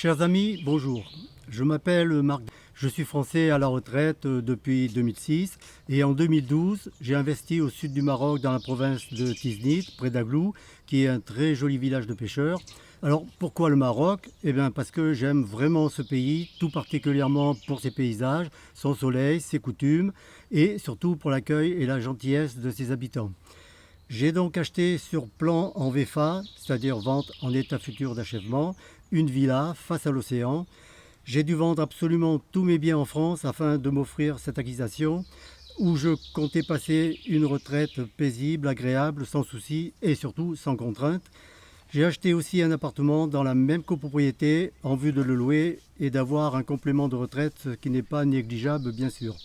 Chers amis, bonjour. Je m'appelle Marc, je suis français à la retraite depuis 2006 et en 2012, j'ai investi au sud du Maroc dans la province de Tiznit, près d'Aglou, qui est un très joli village de pêcheurs. Alors pourquoi le Maroc? Eh bien parce que j'aime vraiment ce pays, tout particulièrement pour ses paysages, son soleil, ses coutumes et surtout pour l'accueil et la gentillesse de ses habitants. J'ai donc acheté sur plan en VFA, c'est-à-dire vente en état futur d'achèvement, une villa face à l'océan. J'ai dû vendre absolument tous mes biens en France afin de m'offrir cette acquisition où je comptais passer une retraite paisible, agréable, sans soucis et surtout sans contrainte. J'ai acheté aussi un appartement dans la même copropriété en vue de le louer et d'avoir un complément de retraite, ce qui n'est pas négligeable bien sûr.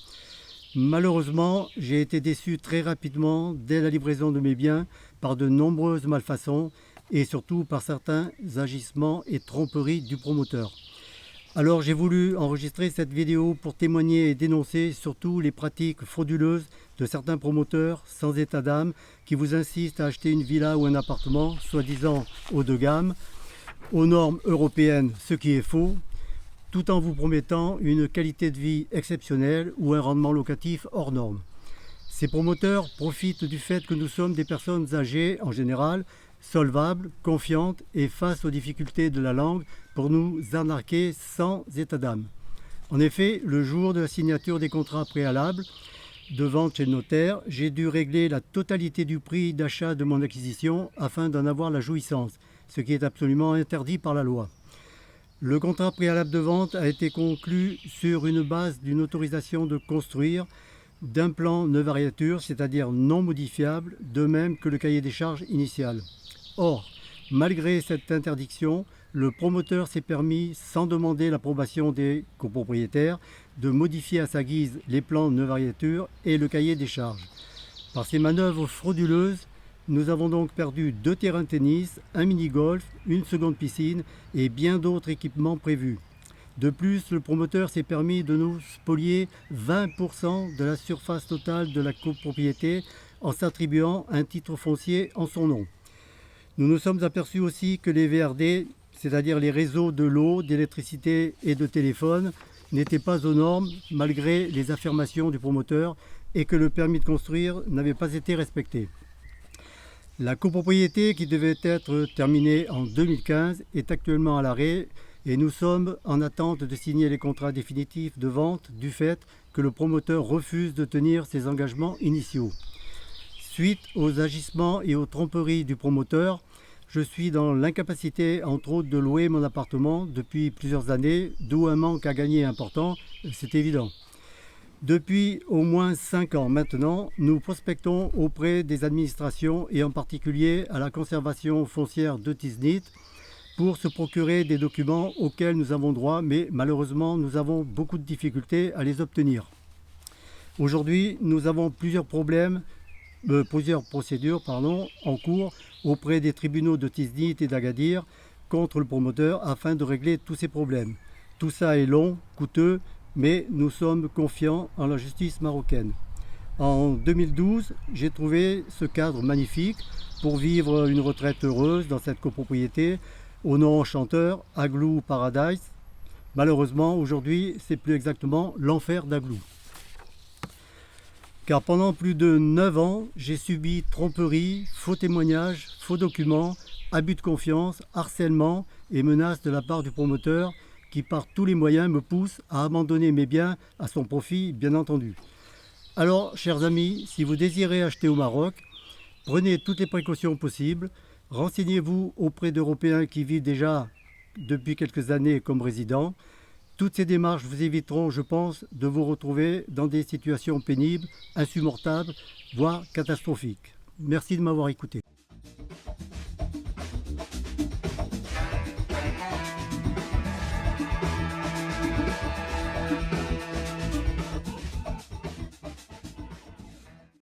Malheureusement, j'ai été déçu très rapidement dès la livraison de mes biens par de nombreuses malfaçons et surtout par certains agissements et tromperies du promoteur. Alors j'ai voulu enregistrer cette vidéo pour témoigner et dénoncer surtout les pratiques frauduleuses de certains promoteurs sans état d'âme qui vous insistent à acheter une villa ou un appartement soi-disant haut de gamme, aux normes européennes, ce qui est faux, tout en vous promettant une qualité de vie exceptionnelle ou un rendement locatif hors norme. Ces promoteurs profitent du fait que nous sommes des personnes âgées en général, solvables, confiantes et face aux difficultés de la langue pour nous arnaquer sans état d'âme. En effet, le jour de la signature des contrats préalables de vente chez le notaire, j'ai dû régler la totalité du prix d'achat de mon acquisition afin d'en avoir la jouissance, ce qui est absolument interdit par la loi. Le contrat préalable de vente a été conclu sur une base d'une autorisation de construire d'un plan de variature, c'est-à-dire non modifiable, de même que le cahier des charges initial. Or, malgré cette interdiction, le promoteur s'est permis, sans demander l'approbation des copropriétaires, de modifier à sa guise les plans de variature et le cahier des charges. Par ces manœuvres frauduleuses, nous avons donc perdu 2 terrains de tennis, un mini-golf, une seconde piscine et bien d'autres équipements prévus. De plus, le promoteur s'est permis de nous spolier 20% de la surface totale de la copropriété en s'attribuant un titre foncier en son nom. Nous nous sommes aperçus aussi que les VRD, c'est-à-dire les réseaux de l'eau, d'électricité et de téléphone, n'étaient pas aux normes malgré les affirmations du promoteur et que le permis de construire n'avait pas été respecté. La copropriété qui devait être terminée en 2015 est actuellement à l'arrêt et nous sommes en attente de signer les contrats définitifs de vente du fait que le promoteur refuse de tenir ses engagements initiaux. Suite aux agissements et aux tromperies du promoteur, je suis dans l'incapacité entre autres de louer mon appartement depuis plusieurs années, d'où un manque à gagner important, c'est évident. Depuis au moins 5 ans maintenant, nous prospectons auprès des administrations et en particulier à la conservation foncière de Tiznit pour se procurer des documents auxquels nous avons droit, mais malheureusement nous avons beaucoup de difficultés à les obtenir. Aujourd'hui, nous avons plusieurs procédures en cours auprès des tribunaux de Tiznit et d'Agadir contre le promoteur afin de régler tous ces problèmes. Tout ça est long, coûteux, mais nous sommes confiants en la justice marocaine. En 2012, j'ai trouvé ce cadre magnifique pour vivre une retraite heureuse dans cette copropriété au nom enchanteur Aglou Paradise. Malheureusement, aujourd'hui, c'est plus exactement l'enfer d'Aglou. Car pendant plus de 9 ans, j'ai subi tromperies, faux témoignages, faux documents, abus de confiance, harcèlement et menaces de la part du promoteur qui par tous les moyens me pousse à abandonner mes biens à son profit, bien entendu. Alors, chers amis, si vous désirez acheter au Maroc, prenez toutes les précautions possibles, renseignez-vous auprès d'Européens qui vivent déjà depuis quelques années comme résidents. Toutes ces démarches vous éviteront, je pense, de vous retrouver dans des situations pénibles, insupportables, voire catastrophiques. Merci de m'avoir écouté.